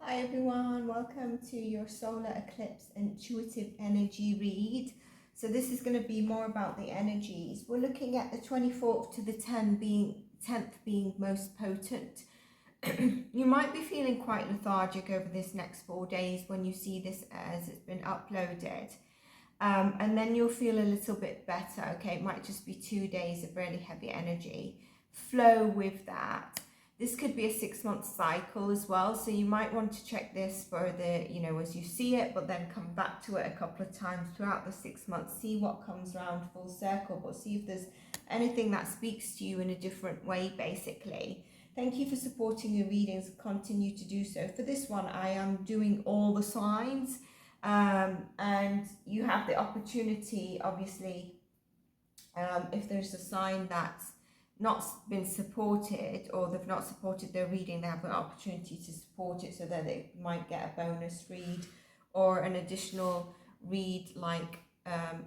Hi everyone, welcome to your solar eclipse intuitive energy read. So this is going to be more about the energies. We're looking at the 24th to the 10th being most potent. You might be feeling quite lethargic over this next 4 days when you see this as it's been uploaded. And then you'll feel a little bit better. Okay, it might just be 2 days of really heavy energy. Flow with that. This could be a 6-month cycle as well, so you might want to check this for the, as you see it, but then come back to it a couple of times throughout the 6 months, see what comes around full circle, but see if there's anything that speaks to you in a different way, basically. Thank you for supporting your readings. Continue to do so. For this one, I am doing all the signs, and you have the opportunity, obviously, if there's a sign that's not been supported or they've not supported their reading, they have an opportunity to support it so that they might get a bonus read or an additional read, like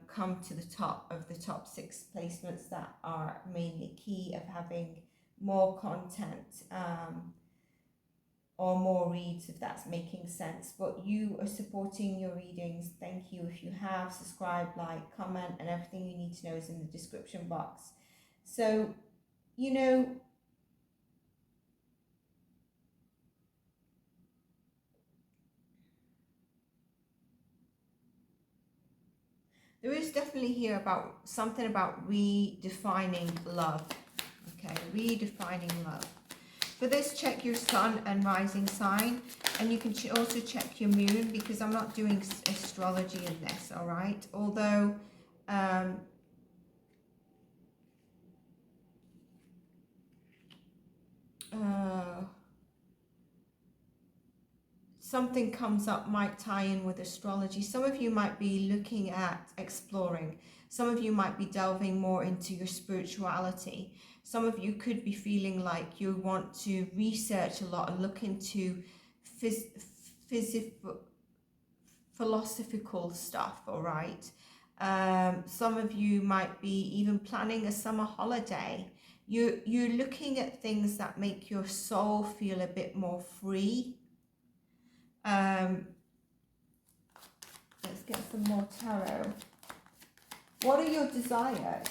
come to the top of the top 6 placements that are mainly key of having more content or more reads, if that's making sense. But you are supporting your readings. Thank you. If you have, subscribe, like, comment, and everything you need to know is in the description box. So there is definitely here about something about redefining love. Okay, redefining love. For this, check your sun and rising sign, and you can also check your moon, because I'm not doing astrology in this, all right? Although something comes up might tie in with astrology. Some of you might be looking at exploring. Some of you might be delving more into your spirituality. Some of you could be feeling like you want to research a lot and look into philosophical stuff, all right? Some of you might be even planning a summer holiday. You're looking at things that make your soul feel a bit more free. Let's get some more tarot. What are your desires?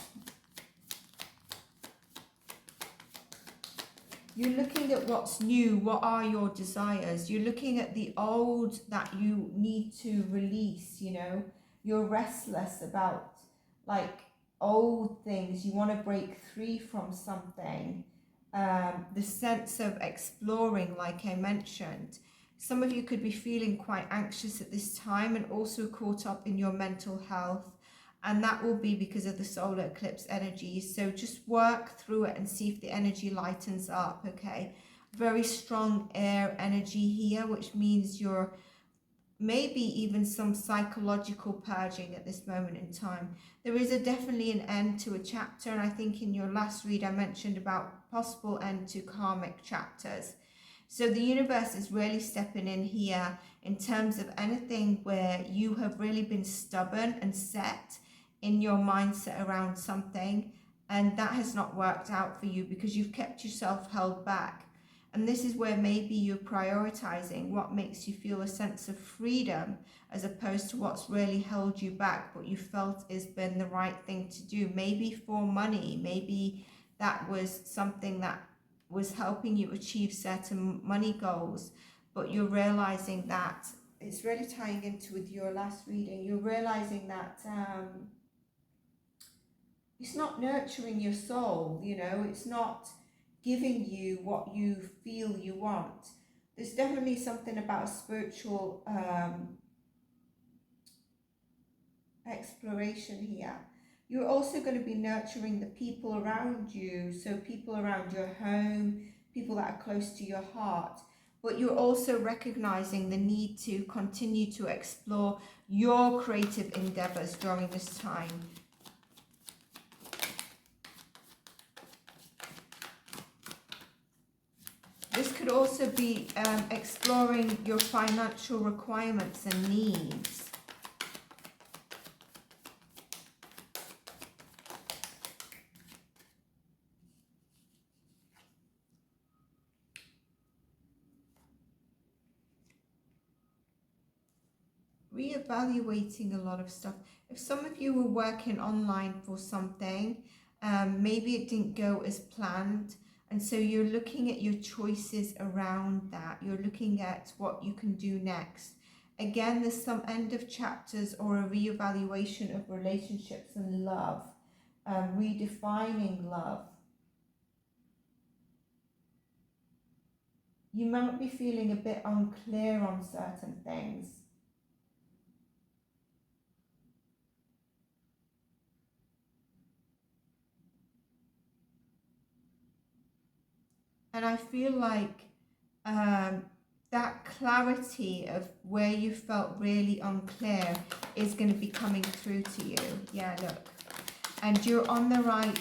You're looking at what's new. What are your desires? You're looking at the old that you need to release, You're restless about, like, old things. You want to break free from something. The sense of exploring, like I mentioned. Some of you could be feeling quite anxious at this time and also caught up in your mental health. And that will be because of the solar eclipse energy. So just work through it and see if the energy lightens up, okay? Very strong air energy here, which means you're maybe even some psychological purging at this moment in time. There is definitely an end to a chapter. And I think in your last read, I mentioned about possible end to karmic chapters. So the universe is really stepping in here in terms of anything where you have really been stubborn and set in your mindset around something, and that has not worked out for you because you've kept yourself held back. And this is where maybe you're prioritizing what makes you feel a sense of freedom as opposed to what's really held you back, but you felt has been the right thing to do. Maybe for money, maybe that was something that was helping you achieve certain money goals, but you're realizing that it's really tying into with your last reading. You're realizing that it's not nurturing your soul, it's not giving you what you feel you want. There's definitely something about spiritual exploration here. You're also going to be nurturing the people around you, so people around your home, people that are close to your heart, but you're also recognizing the need to continue to explore your creative endeavors during this time. This could also be exploring your financial requirements and needs. reevaluating a lot of stuff. If some of you were working online for something, maybe it didn't go as planned, and so you're looking at your choices around that. You're looking at what you can do next. Again, there's some end of chapters or a reevaluation of relationships and love, redefining love. You might be feeling a bit unclear on certain things. And I feel like that clarity of where you felt really unclear is going to be coming through to you. Yeah, look. And you're on the right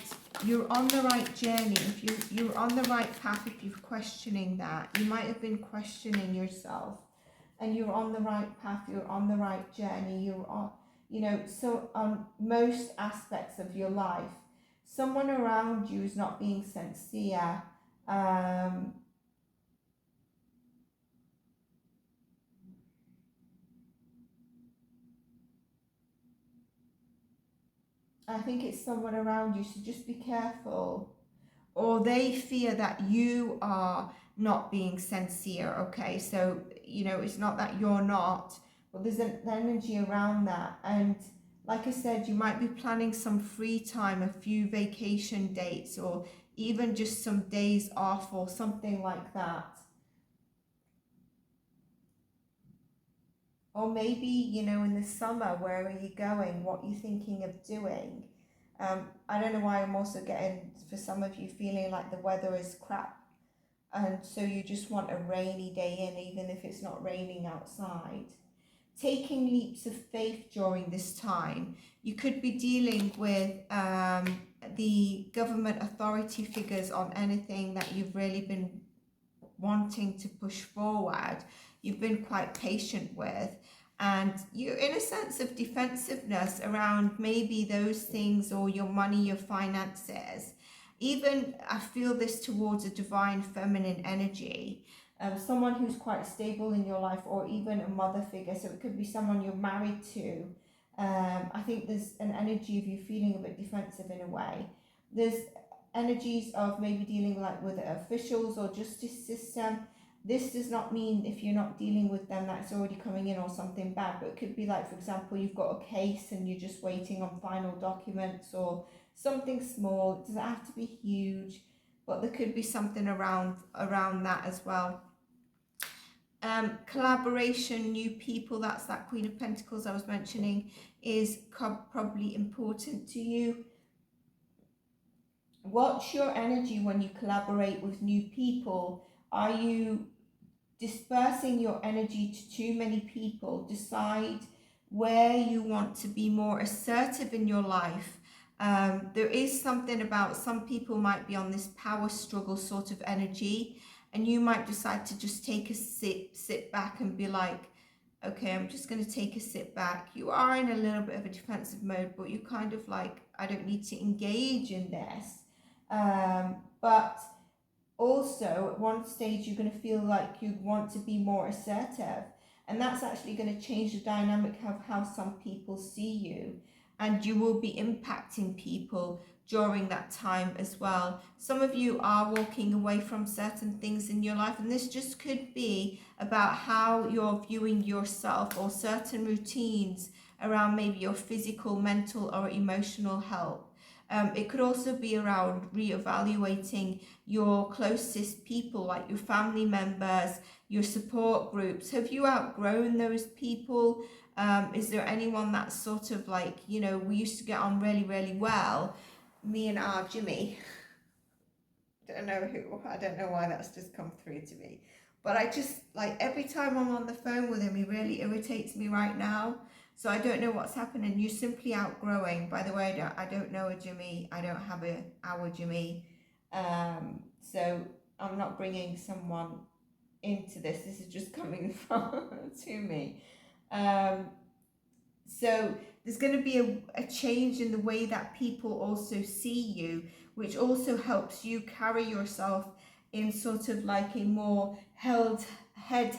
journey. If you're on the right path, if you're questioning that, you might have been questioning yourself, and you're on the right path, you're on the right journey, you're on, so on most aspects of your life. Someone around you is not being sincere. I think it's someone around you, so just be careful. Or they fear that you are not being sincere, okay? So, it's not that you're not, but there's an energy around that. And like I said, you might be planning some free time, a few vacation dates, or even just some days off or something like that. Or maybe, in the summer, where are you going? What are you thinking of doing? I don't know why I'm also getting, for some of you, feeling like the weather is crap. And so you just want a rainy day in, even if it's not raining outside. Taking leaps of faith during this time. You could be dealing with the government authority figures on anything that you've really been wanting to push forward. You've been quite patient with, and you're in a sense of defensiveness around maybe those things, or your money, your finances. Even I feel this towards a divine feminine energy, someone who's quite stable in your life, or even a mother figure. So it could be someone you're married to. I think there's an energy of you feeling a bit defensive in a way. There's energies of maybe dealing like with officials or justice system. This does not mean if you're not dealing with them that's already coming in or something bad, but it could be like, for example, you've got a case and you're just waiting on final documents, or something small. It doesn't have to be huge, but there could be something around that as well. Collaboration, new people, that's that Queen of Pentacles I was mentioning, is probably important to you. What's your energy when you collaborate with new people? Are you dispersing your energy to too many people? Decide where you want to be more assertive in your life. There is something about, some people might be on this power struggle sort of energy, and you might decide to just take a sit back and be like, okay, I'm just going to take a sit back. You are in a little bit of a defensive mode, but you kind of like, I don't need to engage in this. But also at one stage you're going to feel like you want to be more assertive, and that's actually going to change the dynamic of how some people see you, and you will be impacting people during that time as well. Some of you are walking away from certain things in your life, and this just could be about how you're viewing yourself, or certain routines around maybe your physical, mental or emotional health. It could also be around reevaluating your closest people, like your family members, your support groups. Have you outgrown those people? Is there anyone that's sort of like, we used to get on really, really well, me and our Jimmy. I don't know why that's just come through to me. But I just, like, every time I'm on the phone with him, he really irritates me right now. So I don't know what's happening. You're simply outgrowing. By the way, I don't know a Jimmy. I don't have our Jimmy. So I'm not bringing someone into this. This is just coming from to me. So there's going to be a change in the way that people also see you, which also helps you carry yourself in sort of like a more held held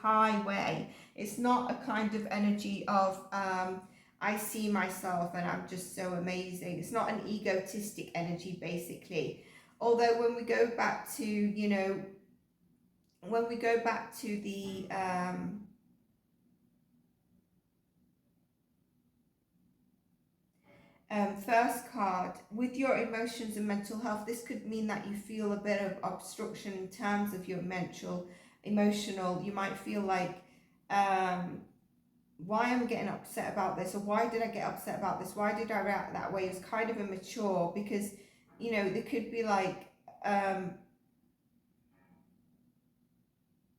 high way. It's not a kind of energy of I see myself and I'm just so amazing. It's not an egotistic energy, basically. Although when we go back to, you know, when we go back to the first card, with your emotions and mental health, this could mean that you feel a bit of obstruction in terms of your emotional. You might feel like, why am I getting upset about this? Or why did I get upset about this? Why did I react that way? It's kind of immature because, you know, there could be like,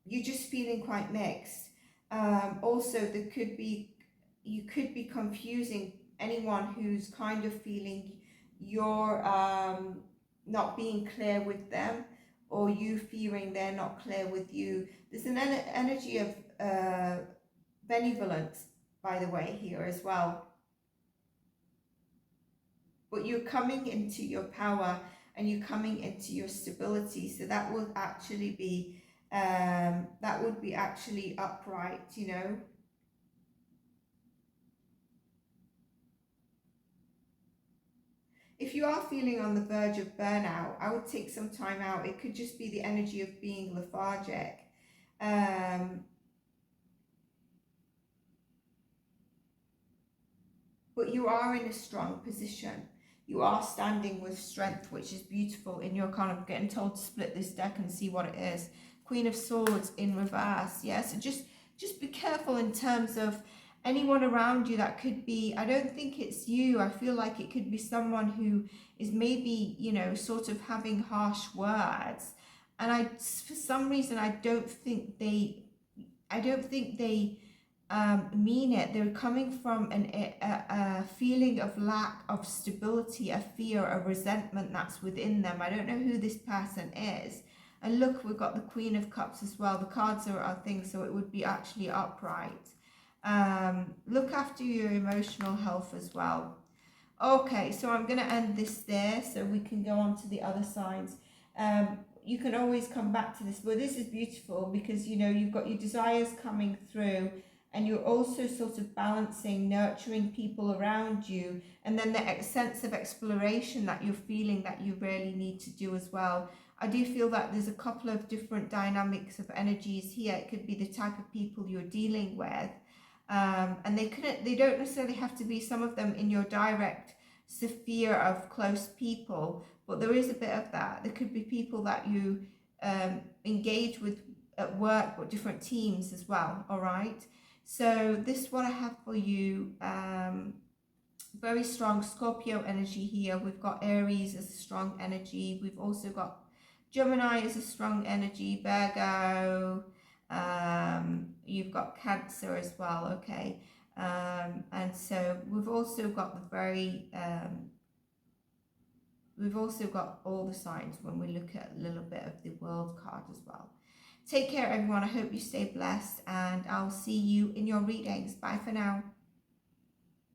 you're just feeling quite mixed. Also, you could be confusing anyone who's kind of feeling you're not being clear with them, or you fearing they're not clear with you. There's an energy of benevolence, by the way, here as well. But you're coming into your power and you're coming into your stability, so that would actually be actually upright, you know. If you are feeling on the verge of burnout, I would take some time out. It could just be the energy of being lethargic. But you are in a strong position. You are standing with strength, which is beautiful. In your kind of getting told to split this deck and see what it is. Queen of Swords in reverse. Yeah, so just be careful in terms of anyone around you that could be, I don't think it's you. I feel like it could be someone who is maybe, you know, sort of having harsh words. And for some reason, I don't think they mean it. They're coming from a feeling of lack of stability, a fear, a resentment that's within them. I don't know who this person is. And look, we've got the Queen of Cups as well. The cards are things, so it would be actually upright. Look after your emotional health as well. Okay, so I'm going to end this there so we can go on to the other signs. You can always come back to this, but this is beautiful because, you know, you've got your desires coming through, and you're also sort of balancing, nurturing people around you, and then the sense of exploration that you're feeling that you really need to do as well. I do feel that there's a couple of different dynamics of energies here. It could be the type of people you're dealing with, and they don't necessarily have to be, some of them, in your direct sphere of close people, but there is a bit of that. There could be people that you engage with at work, or different teams as well. All right, so this is what I have for you. Very strong Scorpio energy here. We've got Aries as a strong energy. We've also got Gemini as a strong energy, Virgo, you've got Cancer as well, okay, and so we've also got we've also got all the signs when we look at a little bit of the World card as well. Take care, everyone. I hope you stay blessed, and I'll see you in your readings. Bye for now.